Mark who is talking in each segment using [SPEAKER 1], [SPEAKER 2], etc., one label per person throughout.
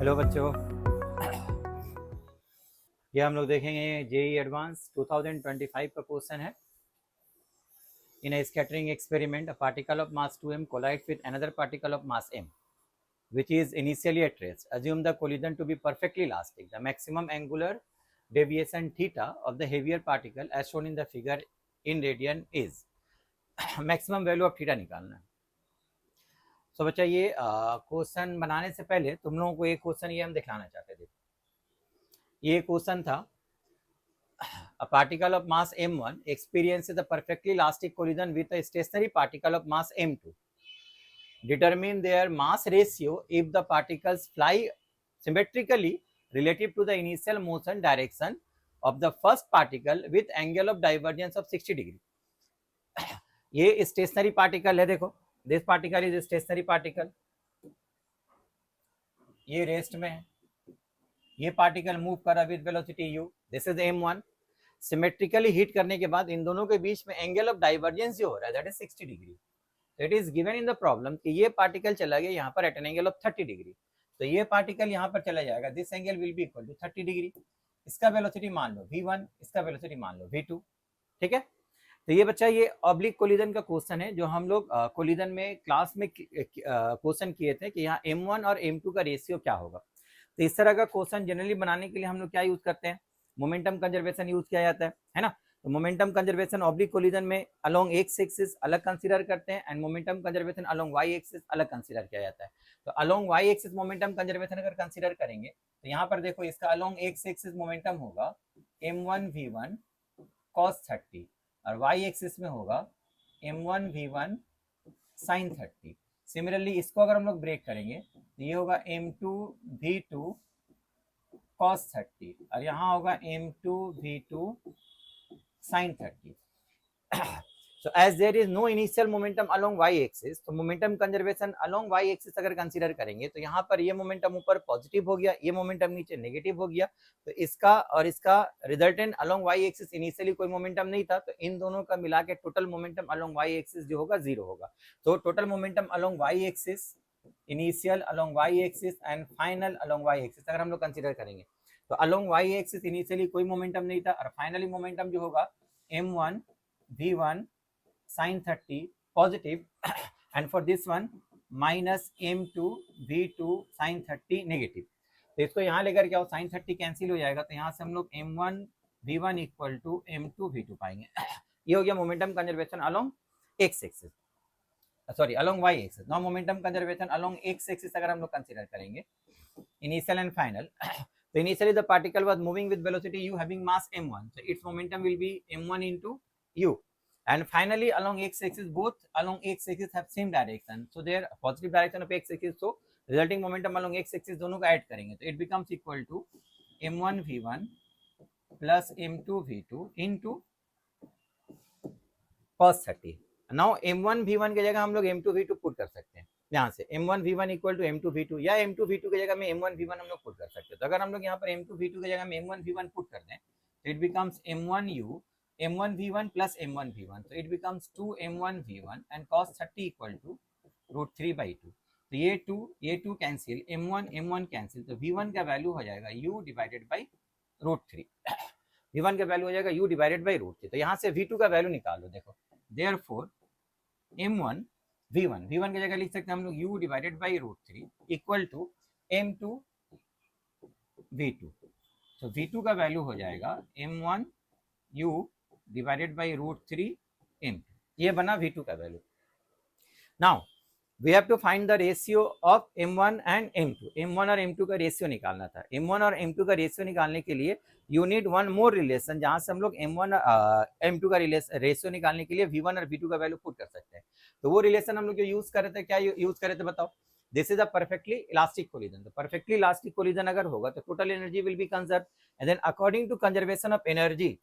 [SPEAKER 1] Hello बच्चों, ये हम लोग देखेंगे जेई एडवांस 2025 का क्वेश्चन है। In a scattering experiment, a particle of mass 2m collides with another particle of mass m, which is initially at rest. Assume the collision to be perfectly elastic. The maximum angular deviation theta of the heavier particle, as shown in the figure in radian, is maximum value of theta निकालना है। तो बच्चा, ये question बनाने से पहले तुम लोगों को एक क्वेश्चन ये हम दिखलाना चाहते थे। ये क्वेश्चन था, a particle of mass m1 experiences a perfectly elastic collision with a stationary particle of mass m2. Determine their mass ratio if the particles fly symmetrically relative to the initial motion direction of the first particle with angle of divergence of 60 degree. ये stationery particle है, देखो, this particle is stationary particle, ये rest में है, ये particle move कर रहा है with velocity u, this is m1। Symmetrically hit करने के बाद इन दोनों के बीच में एंगल ऑफ डाइवर्जेंस जो हो रहा है दैट इज 60 डिग्री। तो it is given in the problem कि ये पार्टिकल चला गया यहाँ पर at an angle of 30 degree, तो ये पार्टिकल यहाँ पर चला जाएगा, this angle will be equal to 30 degree. इसका वेलोसिटी मान लो v1, इसका वेलोसिटी मान लो v2, ठीक है। तो ये बच्चा, ये ऑब्लिक कोलिजन का क्वेश्चन है जो हम लोग कोलिजन में क्लास में क्वेश्चन किए थे कि यहाँ m1 और m2 का रेशियो क्या होगा। तो इस तरह का क्वेश्चन जनरली बनाने के लिए हम लोग क्या यूज करते हैं, मोमेंटम कंजर्वेशन यूज किया जाता है ना। तो मोमेंटम कंजर्वेशन ऑब्लिक कोलिजन में अलोंग एक्स एक्सिस अलग कंसीडर करते हैं and momentum conservation along Y axis अलग कंसीडर किया जाता है। तो along Y axis momentum conservation अगर कंसीडर करेंगे तो यहाँ पर देखो, इसका अलोंग एक्स एक्सिस मोमेंटम होगा m1 v1 cos 30 और वाई एक्सिस में होगा m1 v1 sin 30। सिमिलरली इसको अगर हम लोग ब्रेक करेंगे तो ये होगा m2 v2 cos 30 और यहाँ होगा m2 v2 sin 30। so as there is no initial momentum along y axis, तो momentum conservation along y axis अगर कंसीडर करेंगे तो यहाँ पर ये मोमेंटम ऊपर पॉजिटिव हो गया, ये मोमेंटम नीचे नेगेटिव हो गया। तो इसका और इसका resultant along y axis initially कोई मोमेंटम नहीं था, तो इन दोनों का मिला के total momentum along y axis जो होगा 0 होगा। तो total momentum along y axis, initial along y axis and final along y axis अगर हम लोग कंसीडर करेंगे तो along y axis इनिशियली कोई मोमेंटम नहीं था और फाइनली मोमेंटम जो होगा m1 v1 sin 30 positive and for this one minus m2 v2 sin 30 negative. तो इसको यहाँ लेकर क्या हो, sin 30 कैंसिल हो जाएगा, तो यहाँ से हम लोग m1 v1 equal to m2 v2 पाएंगे। ये हो गया momentum conservation along x axis, sorry along y axis. Now momentum conservation along x axis अगर हम लोग कंसीडर करेंगे initial and final, so initially the particle was moving with velocity u having mass m1, so its momentum will be m1 into u, and finally along x axis, both along x axis have same direction, so their positive direction of x axis, so resulting momentum along x axis दोनों को add करेंगे तो it becomes equal to m1 v1 plus m2 v2 into cos 30। now m1 v1 की जगह हम लोग m2 v2 put कर सकते हैं, यहाँ से m1 v1 equal to m2 v2 या m2 v2 की जगह में m1 v1 हम लोग पुट कर सकते हैं। तो अगर हम लोग यहाँ पर m2 v2 की जगह में m1 v1 पुट कर दें तो it becomes m1 u m1 v1 plus m1 v1, तो it becomes 2 m1 v1 and cos 30 equal to √3/2। तो ये 2 कैंसिल, m1 कैंसिल, तो v1 का वैल्यू हो जाएगा u डिवाइडेड बाई √3। v1 का वैल्यू हो जाएगा u डिवाइडेड बाई √3। तो यहाँ से v2 का वैल्यू निकालो, देखो देयरफॉर m1 v1 की जगह लिख सकते हैं हम लोग u divided by √3 equal to m2 v2। तो v2 का वैल्यू हो जाएगा m1 u divided by √3 m2, ये बना v2 का value. Now we have to find the ratio of m1 and m2। m1 और m2 का रेशियो निकालना था। m1 और m2 का रेशियो निकालने के लिए you need one more relation, जहां से हम लोग m1 m2 का रेशियो निकालने के लिए v1 और v2 का वैल्यू पुट कर सकते हैं। तो वो रिलेशन हम लोग जो यूज कर रहे थे, क्या यूज कर रहे थे बताओ, this is a perfectly elastic collision. तो परफेक्टली इलास्टिक कोलिजन अगर होगा तो total energy will be conserve and then according to conservation of energy,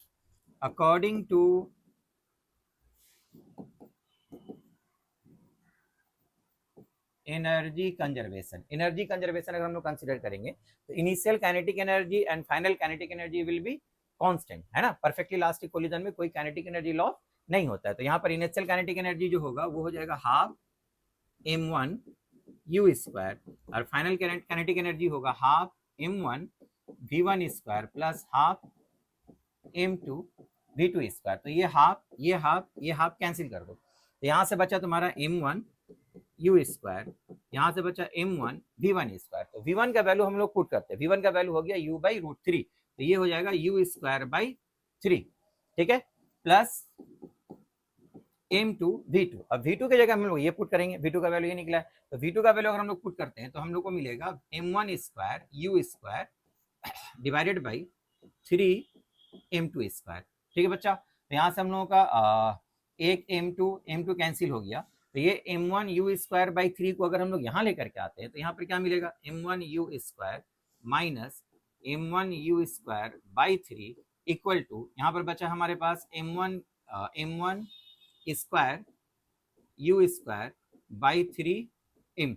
[SPEAKER 1] according to energy conservation अगर हम लोग कंसीडर करेंगे तो initial kinetic energy and final kinetic energy will be constant, है ना। परफेक्टली इलास्टिक कोलिजन में कोई काइनेटिक एनर्जी लॉस नहीं होता है। तो यहाँ पर इनिशियल काइनेटिक एनर्जी जो होगा वो हो जाएगा हाफ m1 यू स्क्वायर, और फाइनल काइनेटिक एनर्जी होगा half m1 v1 square plus half m2 v2 square. तो ये हाफ ये हाफ ये हाफ कैंसिल कर दो, तो यहाँ से बचा तुम्हारा m1 यू स्क्वायर, यहाँ से बचा m1 v1 स्क्वायर। तो v1 का वैल्यू हम लोग पुट करते हैं, v1 का वैल्यू हो गया u बाई रूट 3, तो ये हो जाएगा u स्क्वायर बाई 3, ठीक है, प्लस m2 v2। अब v2 की जगह हम लोग ये पुट करेंगे, v2 का वैल्यू ये निकला है, तो v2 का वैल्यू अगर हम लोग पुट करते हैं तो हम लोग को मिलेगा m1 square u square divided by 3m2 square, ठीक है बच्चा। तो यहाँ से हम लोगों का एक m2 कैंसिल हो गया, तो ये m1 u स्क्वायर बाई 3 को अगर हम लोग यहाँ लेकर के आते हैं तो यहाँ पर क्या मिलेगा, m1 u square minus m1 u square by 3 equal to, यहाँ पर बचा हमारे पास m1 square U square by 3m2,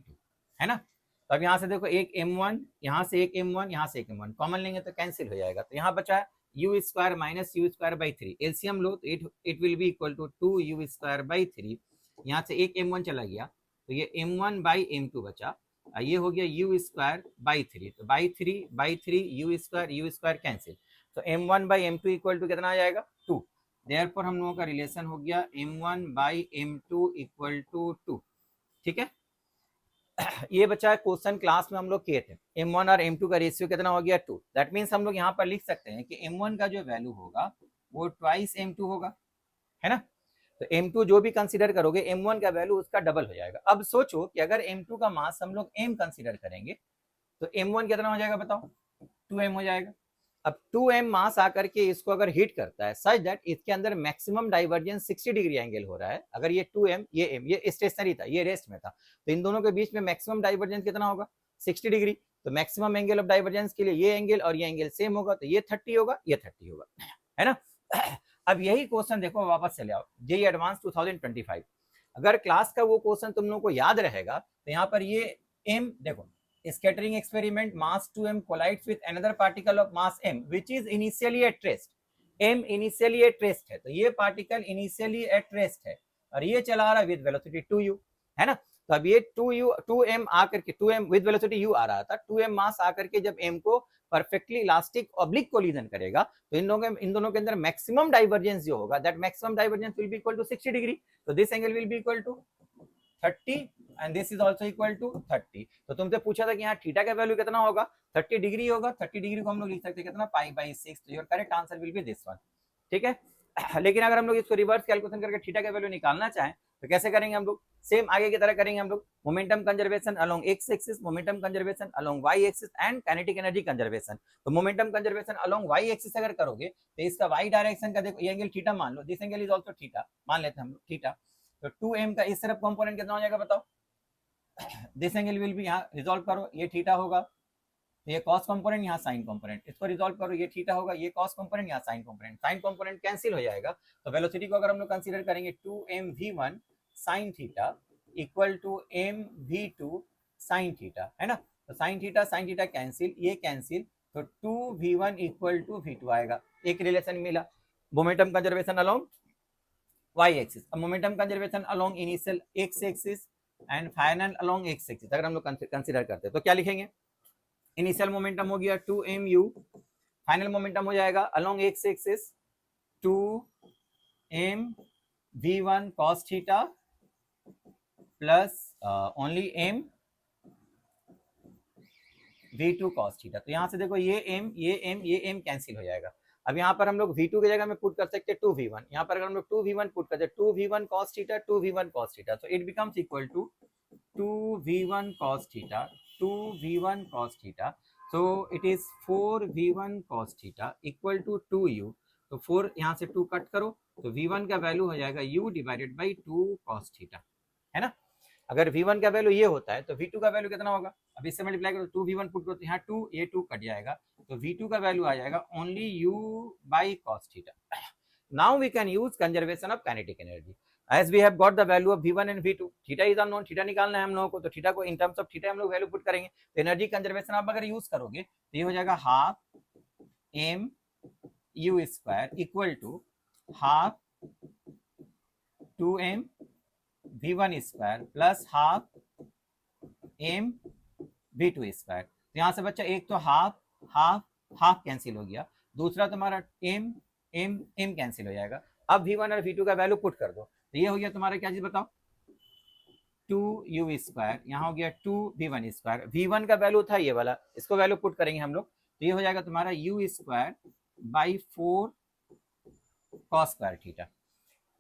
[SPEAKER 1] है ना। तो अब यहाँ से देखो एक m1, यहाँ से एक m1, यहाँ से एक m1 कॉमन लेंगे तो कैंसिल हो जाएगा, तो यहाँ बचा है u square minus u square by 3, LCM लो तो it will be equal to 2u square by 3, यहाँ से एक m1 चला गया तो ये m1 बाई m2 बचा, ये हो गया यू स्क्वायर बाई 3, तो बाई 3 यू स्क्वायर कैंसिल, तो m1 by m2 equal to कितना आ जाएगा 2। देयरफॉर हम लोगों का रिलेशन हो गया m1 by m2 equal to 2, ठीक है। ये बचा है क्वेश्चन क्लास में हम लोग किए थे, m1 और m2 का रेशियो कितना हो गया 2, दैट मीन्स हम लोग यहाँ पर लिख सकते हैं कि m1 का जो वैल्यू होगा वो ट्वाइस m2 होगा, है ना। तो m2 जो भी कंसीडर करोगे m1 का वैल्यू उसका डबल हो जाएगा। अब सोचो कि अगर m2 का मास हम लोग m कंसीडर करेंगे तो m1 कितना हो जाएगा बताओ, 2m हो जाएगा। अब 2m मास आकर के इसको अगर हिट करता है सच दैट इसके अंदर मैक्सिमम डाइवर्जेंस 60 डिग्री एंगल हो रहा है, अगर ये 2m ये m ये स्टेशनरी था ये रेस्ट में था, तो इन दोनों के बीच में मैक्सिमम डाइवर्जेंस कितना होगा 60 डिग्री, तो मैक्सिमम एंगल ऑफ डाइवर्जेंस के लिए ये एंगल और ये एंगल सेम होगा, तो ये 30 होगा ये 30 होगा, है ना। अब यही क्वेश्चन देखो वापस चले आओ जेईई एडवांस 2025, अगर क्लास का वो क्वेश्चन तुम लोगों को याद रहेगा तो यहाँ पर ये m देखो, scattering experiment mass 2m collides with another particle of mass m which is initially at rest, m initially at rest है, तो ये पार्टिकल initially at rest है और ये चला रहा है with velocity 2u, है ना। तो अब ये 2m आकर के 2m with velocity u आ रहा था, 2m मास आकर के जब m को परफेक्टली इलास्टिक ऑब्लिक कोलिजन करेगा तो इन दोनों के अंदर मैक्सिमम डाइवर्जेंस जो होगा that maximum divergence will be equal to 60 degree, तो this angle will be equal to 30 and this is also equal to 30। तो तुमसे पूछा था कि यहाँ थीटा का वैल्यू कितना होगा, 30 डिग्री होगा, 30 डिग्री को हम लोग लिख सकते हैं कितना पाई बाई 6, तो your correct answer will be this one, ठीक है। लेकिन अगर हम लोग इसको रिवर्स कैलकुलेशन करके थीटा का वैल्यू निकालना चाहें तो कैसे करेंगे हम लोग, सेम आगे की तरह करेंगे हम लोग, momentum conservation along x axis, momentum conservation along Y axis and kinetic energy conservation. तो momentum conservation along Y axis अगर करोगे तो इसका वाई डायरेक्शन का देखो ये एंगल थीटा मान लो, this angle is also theta मान लेते हैं हम लोग थीटा, तो 2m का इस तरफ कंपोनेंट कितना हो जाएगा बताओ, दिस एंगल विल बी, यहाँ रिजॉल्व करो ये थीटा होगा, तो ये कॉस कंपोनेंट यहाँ साइन कंपोनेंट, इसको रिजॉल्व करो ये थीटा होगा, ये कॉस कंपोनेंट यहाँ साइन कंपोनेंट कैंसिल हो जाएगा, तो वेलोसिटी को अगर हम लोग कंसीडर करेंगे 2mv1 sin theta equal to mv2 sin theta, है ना। तो sin थीटा कैंसिल, ये कैंसिल, तो 2v1 इक्वल टू v2 आएगा, एक रिलेशन मिला। Momentum conservation along y axis, अब momentum conservation along initial x axis and final along x axis अगर हम लोग कंसीडर करते हैं तो क्या लिखेंगे, इनिशियल मोमेंटम हो गया 2mu, फाइनल मोमेंटम हो जाएगा along x axis 2mv1 cos theta plus only m v2 cos theta. तो यहाँ से देखो ये m कैंसिल हो जाएगा। अब यहाँ पर हम लोग v2 की जगह में पुट कर सकते हैं 2v1, यहाँ पर अगर हम लोग 2v1 पुट करते हैं 2v1 cos theta 2v1 cos theta, तो it becomes equal to 2v1 cos theta 2v1 cos theta, so it is 4v1 cos theta equal to 2u, तो 4 यहाँ से 2 कट करो तो v1 का वैल्यू हो जाएगा u divided by 2 cos theta, है ना। अगर v1 का वैल्यू ये होता है तो v2 का वैल्यू कितना होगा, अब इससे मल्टीप्लाई करो 2v1 पुट करो तो यहाँ 2 ये 2 कट जाएगा, तो v2 का वैल्यू आ जाएगा only u by cos theta. Now we can use conservation of kinetic energy as we have got the value of v1 and v2, theta is unknown, theta निकालना है हम लोगों को, तो थीटा को इन टर्म्स ऑफ थीटा हम लोग value put करेंगे, तो एनर्जी कंजर्वेशन आप अगर यूज करोगे तो ये हो जाएगा half m u square equal to half 2m v1 square plus half M V two square. तो यहाँ से बच्चा एक तो हाफ हाफ हाफ कैंसिल हो गया, दूसरा तुम्हारा एम एम एम कैंसिल हो जाएगा। अब वी वन और वी टू का वैल्यू पुट कर दो, तो ये हो गया तुम्हारा क्या चीज बताओ, टू यू स्क्वायर, यहाँ हो गया two V one square. V one का वैल्यू था ये वाला, इसको वैल्यू पुट करेंगे हम लोग, तो ये हो जाएगा तुम्हारा U square by four cos square theta.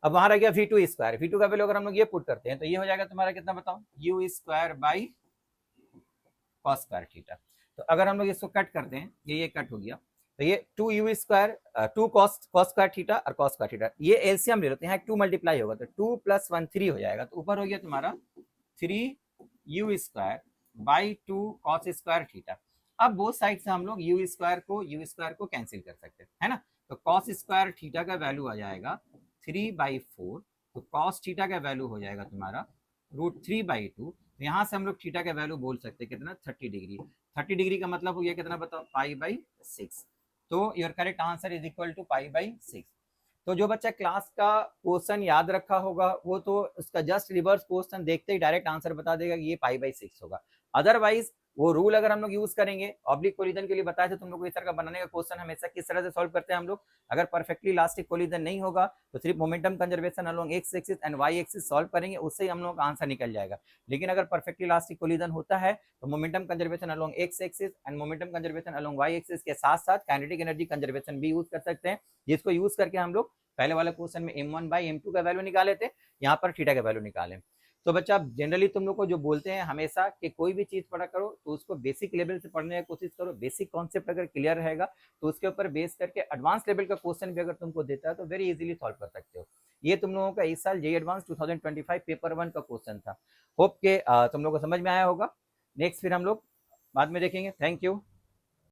[SPEAKER 1] अब वहां रह गया V two square, V two का वैल्यू अगर हम लोग ये पुट करते हैं तो ये हो जाएगा तुम्हारा कितना बताओ, you square by cos square theta. तो अगर हम लोग इसको कट करते हैं, ये कट हो गया, तो ये two U square two cos square theta और कॉस स्क्वायर थीटा, ये एलसीएम ले लेते हैं, टू मल्टीप्लाई होगा तो टू प्लस वन थ्री हो जाएगा। तो ऊपर हो गया तुम्हारा three you square by two cos square theta. अब बोथ साइड से हम लोग यू स्क्वायर को कैंसिल कर सकते हैं, है ना। तो कॉस स्क्वायर थीटा का वैल्यू आ जाएगा थ्री बाई फोर, तो कॉस थीटा का वैल्यू हो जाएगा तुम्हारा रूट थ्री बाई टू। तो यहाँ से हम लोग थीटा का वैल्यू बोल सकते हैं कितना, 30 डिग्री। 30 डिग्री का मतलब हो गया कितना बताओ, पाई बाई सिक्स। तो your correct answer is equal to pi by six. तो जो बच्चा क्लास का क्वेश्चन याद रखा होगा वो तो उसका जस्ट रिवर्स क्वेश्चन देखते ही डायरेक्ट आंसर बता देगा कि ये पाई बाई सिक्स होगा। अदरवाइज वो रूल अगर हम लोग यूज करेंगे, ऑब्लिक कोलिजन के लिए बताया था तुम लोग को, इस तरह का बनाने का क्वेश्चन हमेशा किस तरह से सॉल्व करते हैं हम लोग, अगर परफेक्टली इलास्टिक कोलिजन नहीं होगा तो सिर्फ momentum conservation along x axis and Y axis solve करेंगे, उससे ही हम लोग का आंसर निकल जाएगा। लेकिन अगर परफेक्टली इलास्टिक कोलिजन होता है तो momentum conservation along x axis and momentum conservation along Y axis के साथ साथ काइनेटिक एनर्जी कंजर्वेशन भी यूज कर सकते हैं, जिसको यूज करके हम लोग पहले वाले क्वेश्चन में m1 बाई m2 का वैल्यू निकाले थे, यहाँ पर थीटा का वैल्यू निकालें। तो बच्चा जनरली तुम लोग को जो बोलते हैं हमेशा कि कोई भी चीज पढ़ा करो तो उसको बेसिक लेवल से पढ़ने की कोशिश करो, बेसिक कॉन्सेप्ट अगर क्लियर रहेगा तो उसके ऊपर बेस करके एडवांस लेवल का क्वेश्चन भी अगर तुमको देता है तो वेरी इजीली सॉल्व कर सकते हो। ये तुम लोगों का इस साल जेईई एडवांस 2025 पेपर 1 का क्वेश्चन था। होप के तुम लोग को समझ में आया होगा। नेक्स्ट फिर हम लोग बाद में देखेंगे। Thank you.